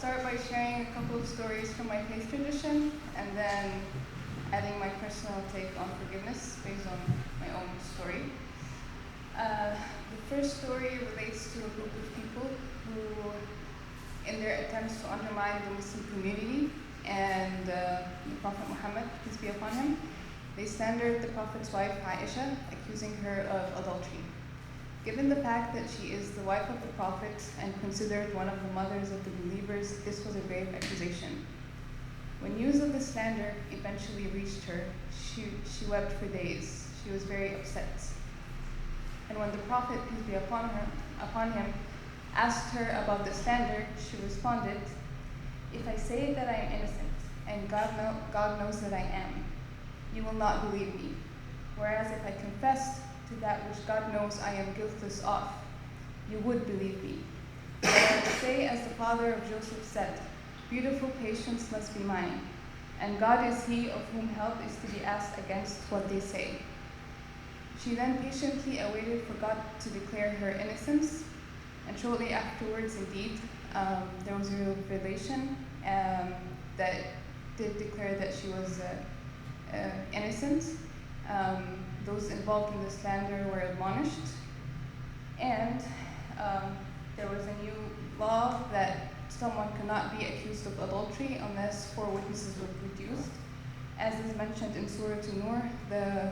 start by sharing a couple of stories from my faith tradition and then adding my personal take on forgiveness based on my own story. The first story relates to a group of people who, in their attempts to undermine the Muslim community and the Prophet Muhammad, peace be upon him, they slandered the Prophet's wife, Aisha, accusing her of adultery. Given the fact that she is the wife of the Prophet and considered one of the mothers of the believers, this was a grave accusation. When news of the slander eventually reached her, she wept for days. She was very upset. And when the Prophet, peace be upon him, asked her about the slander, she responded, "If I say that I am innocent, and God knows that I am, you will not believe me. Whereas if I confessed to that which God knows I am guiltless of, you would believe me. But I would say, as the father of Joseph said, beautiful patience must be mine, and God is he of whom help is to be asked against what they say." She then patiently awaited for God to declare her innocence, and shortly afterwards, indeed, there was a revelation that did declare that she was innocent. Those involved in the slander were admonished, and there was a new law that someone cannot be accused of adultery unless 4 witnesses were produced, as is mentioned in Surah An-Nur, the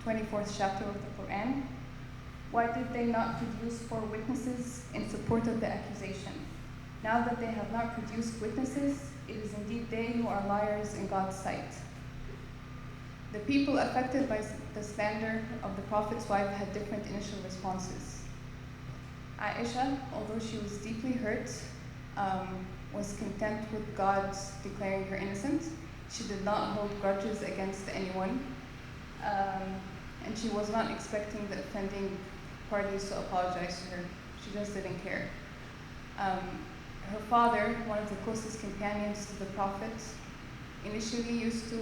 24th chapter of the Quran. Why did they not produce 4 witnesses in support of the accusation? Now that they have not produced witnesses, it is indeed they who are liars in God's sight. The people affected by the slander of the Prophet's wife had different initial responses. Aisha, although she was deeply hurt, was content with God's declaring her innocent. She did not hold grudges against anyone, and she was not expecting the offending parties to apologize to her. She just didn't care. Her father, one of the closest companions to the Prophet, initially used to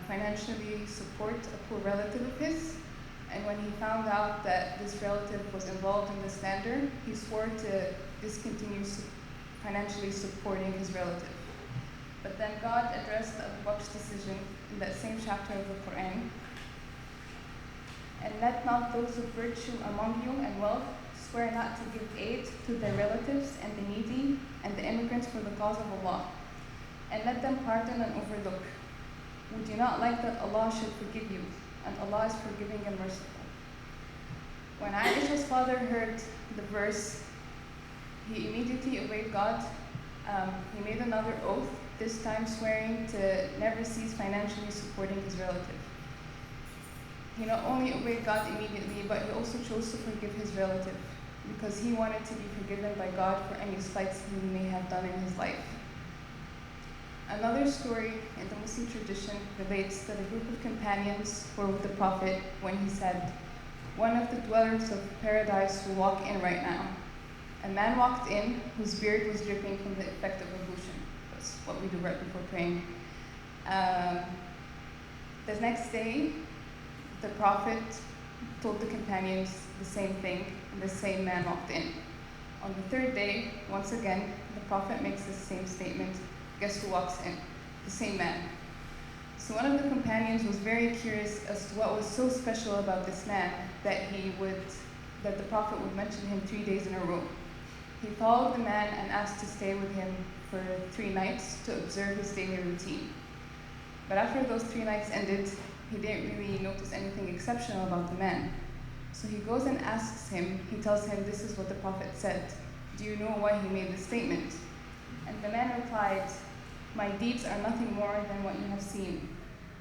financially support a poor relative of his, and when he found out that this relative was involved in the slander, he swore to discontinue financially supporting his relative. But then God addressed Abu Bakr's decision in that same chapter of the Quran. "And let not those of virtue among you and wealth swear not to give aid to their relatives and the needy and the immigrants for the cause of Allah. And let them pardon and overlook. Would you not like that Allah should forgive you? And Allah is forgiving and merciful." When Aisha's father heard the verse, he immediately obeyed God. He made another oath, this time swearing to never cease financially supporting his relative. He not only obeyed God immediately, but he also chose to forgive his relative because he wanted to be forgiven by God for any slights he may have done in his life. Another story in the Muslim tradition relates that a group of companions were with the Prophet when he said, "One of the dwellers of paradise will walk in right now." A man walked in whose beard was dripping from the effect of ablution. That's what we do right before praying. The next day, the Prophet told the companions the same thing, and the same man walked in. On the 3rd day, once again, the Prophet makes the same statement. Guess who walks in? The same man. So one of the companions was very curious as to what was so special about this man that the Prophet would mention him 3 days in a row. He followed the man and asked to stay with him for 3 nights to observe his daily routine. But after those 3 nights ended, he didn't really notice anything exceptional about the man. So he goes and asks him, he tells him, "This is what the Prophet said. Do you know why he made this statement?" And the man replied, "My deeds are nothing more than what you have seen.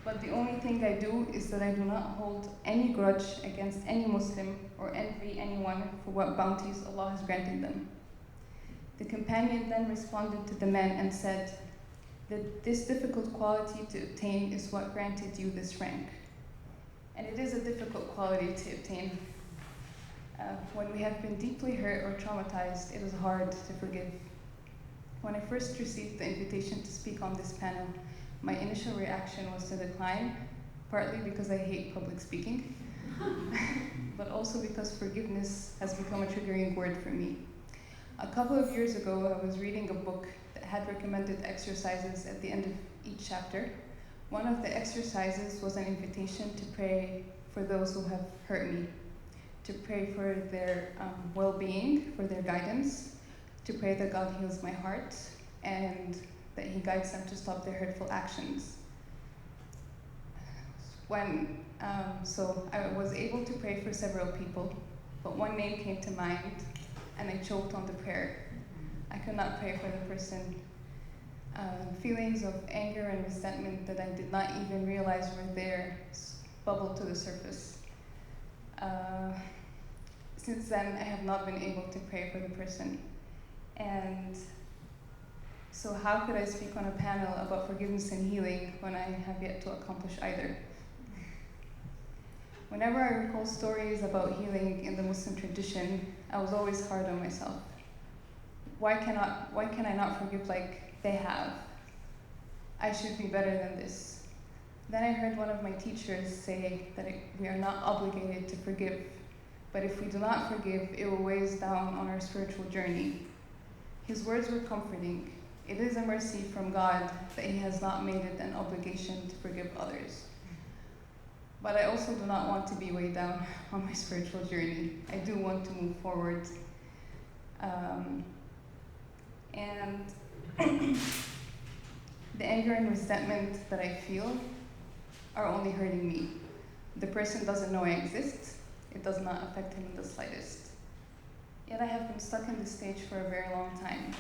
But the only thing I do is that I do not hold any grudge against any Muslim or envy anyone for what bounties Allah has granted them." The companion then responded to the man and said that this difficult quality to obtain is what granted you this rank. And it is a difficult quality to obtain. When we have been deeply hurt or traumatized, it is hard to forgive. When I first received the invitation to speak on this panel, my initial reaction was to decline, partly because I hate public speaking, but also because forgiveness has become a triggering word for me. A couple of years ago, I was reading a book that had recommended exercises at the end of each chapter. One of the exercises was an invitation to pray for those who have hurt me, to pray for their well-being, for their guidance, to pray that God heals my heart, and that He guides them to stop their hurtful actions. So I was able to pray for several people, but one name came to mind, and I choked on the prayer. I could not pray for the person. Feelings of anger and resentment that I did not even realize were there bubbled to the surface. Since then, I have not been able to pray for the person. And so how could I speak on a panel about forgiveness and healing when I have yet to accomplish either? Whenever I recall stories about healing in the Muslim tradition, I was always hard on myself. Why can I not forgive like they have? I should be better than this. Then I heard one of my teachers say that we are not obligated to forgive, but if we do not forgive, it will weigh us down on our spiritual journey. His words were comforting. It is a mercy from God that He has not made it an obligation to forgive others. But I also do not want to be weighed down on my spiritual journey. I do want to move forward. And the anger and resentment that I feel are only hurting me. The person doesn't know I exist. It does not affect him in the slightest. Yet I have been stuck in this stage for a very long time.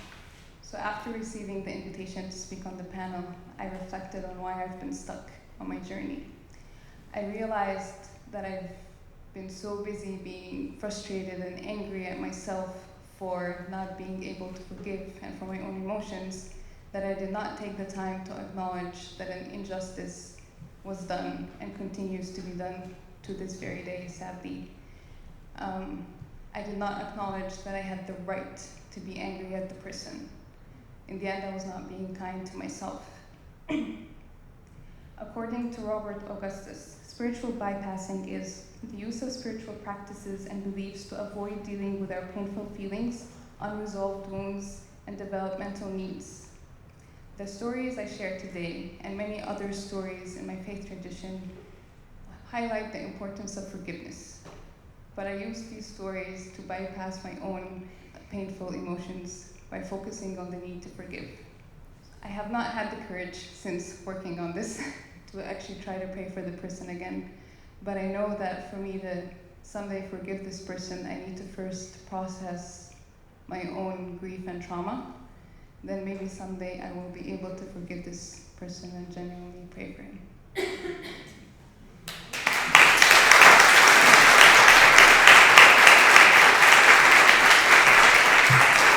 So after receiving the invitation to speak on the panel, I reflected on why I've been stuck on my journey. I realized that I've been so busy being frustrated and angry at myself for not being able to forgive and for my own emotions that I did not take the time to acknowledge that an injustice was done and continues to be done to this very day, sadly. I did not acknowledge that I had the right to be angry at the person. In the end, I was not being kind to myself. According to Robert Augustus, spiritual bypassing is the use of spiritual practices and beliefs to avoid dealing with our painful feelings, unresolved wounds, and developmental needs. The stories I share today, and many other stories in my faith tradition, highlight the importance of forgiveness. But I use these stories to bypass my own painful emotions by focusing on the need to forgive. I have not had the courage since working on this to actually try to pray for the person again. But I know that for me to someday forgive this person, I need to first process my own grief and trauma. Then maybe someday I will be able to forgive this person and genuinely pray for him.